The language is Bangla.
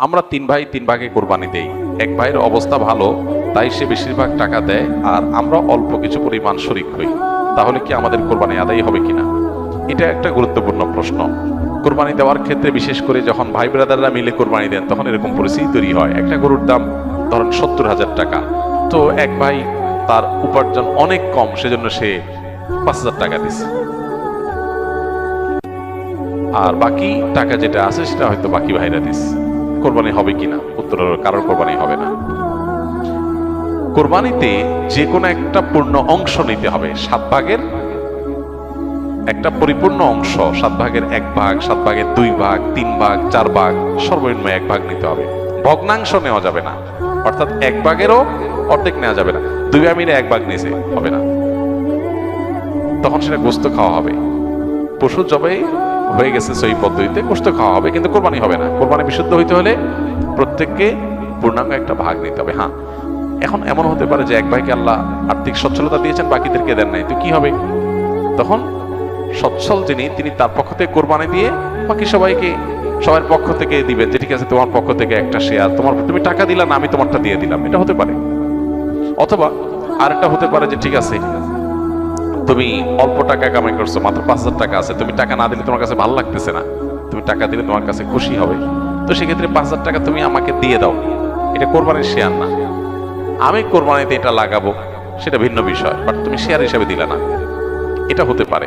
আমরা তিন ভাই তিন ভাগে কোরবানি দেই। এক ভাইয়ের অবস্থা ভালো, তাই সে বেশিরভাগ টাকা দেয়, আর আমরা অল্প কিছু পরিমাণ শরিক হই। তাহলে কি আমাদের কোরবানি আদায় হবে কিনা? এটা একটা গুরুত্বপূর্ণ প্রশ্ন। কোরবানি দেওয়ার ক্ষেত্রে বিশেষ করে যখন ভাই ব্রাদাররা মিলে কোরবানি দেন, তখন এরকম পরিস্থিতি তৈরি হয়। একটা গরুর দাম ধরেন 70,000 টাকা, তো এক ভাই তার উপার্জন অনেক কম, সেজন্য সে 5,000 টাকা দিচ্ছে, আর বাকি টাকা যেটা আছে সেটা হয়তো বাকি ভাইরা দিচ্ছে। কোরবানি হবে কিনা? উত্তর হলো কারোর কোরবানি হবে না। কোরবানিতে যে কোনো একটা পূর্ণ অংশ নিতে হবে। 7 ভাগের একটা পরিপূর্ণ অংশ, 7 ভাগের 1 ভাগ, 7 ভাগের 2 ভাগ, 3 ভাগ, 4 ভাগ, সর্বনিম্ন 1 ভাগ নিতে হবে। ভগ্নাংশ নেওয়া যাবে না, অর্থাৎ 1 ভাগেরও অর্ধেক নেওয়া যাবে না। 2 ভাই মিলে 1 ভাগ নিয়েছে, হবে না, তখন সেটা গোস্ত খাওয়া হবে। পশু জবাই হয়ে গেছে সহি পদ্ধতিতে, গোস্ত খাওয়া হবে, কিন্তু কোরবানি হবে না। কোরবানি বিশুদ্ধ হইতে হলে প্রত্যেককে পূর্ণাঙ্গ একটা ভাগ নিতে হবে। হ্যাঁ, এখন এমন হতে পারে যে এক ভাইকে আল্লাহ আর্থিক সচ্ছলতা দিয়েছেন, বাকিদেরকে দেন নাই, তো কি হবে? তখন সচ্ছল যিনি, তিনি তার পক্ষ থেকে কোরবানি দিয়ে বাকি সবার পক্ষ থেকে দিবেন, যে ঠিক আছে তোমার পক্ষ থেকে একটা শেয়ার, তুমি টাকা দিলা না, আমি তোমারটা দিয়ে দিলাম, এটা হতে পারে। অথবা আরেকটা হতে পারে যে ঠিক আছে তুমি অল্প টাকা কামাই করছো, মাত্র 5,000 টাকা আছে, তুমি টাকা না দিলে তোমার কাছে ভালো লাগতেছে না, তুমি টাকা দিলে তোমার কাছে খুশি হবে, তো সেক্ষেত্রে 5,000 টাকা তুমি আমাকে দিয়ে দাও, এটা কোরবানির শেয়ার না। আমি কোরবানিতে এটা লাগাবো, সেটা ভিন্ন বিষয়, বাট তুমি শেয়ার হিসাবে দিলে না, এটা হতে পারে।